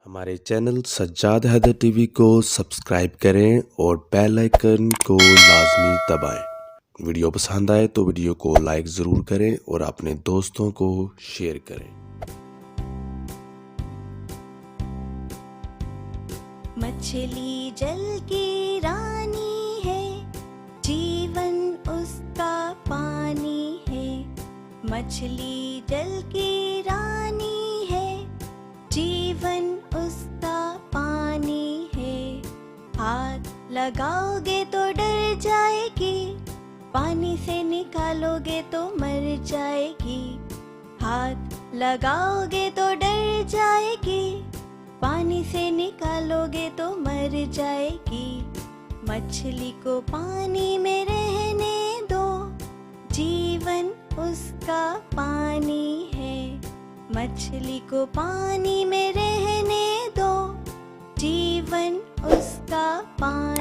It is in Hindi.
हमारे चैनल सज्जाद हैदर टीवी को सब्सक्राइब करें और बेल आइकन को लाजमी दबाएं। वीडियो पसंद आए तो वीडियो को लाइक ज़रूर करें और अपने दोस्तों को शेयर करें। मछली जल की रानी है, जीवन उसका पानी है। मछली जल की रानी है, जीवन उसका पानी है। हाथ लगाओगे तो डर जाएगी, पानी से निकालोगे तो मर जाएगी। हाथ लगाओगे तो डर जाएगी, पानी से निकालोगे तो मर जाएगी। मछली को पानी में रहने दो, जीवन उसका पानी है। मछली को पानी में रहने दो, जीवन उसका पानी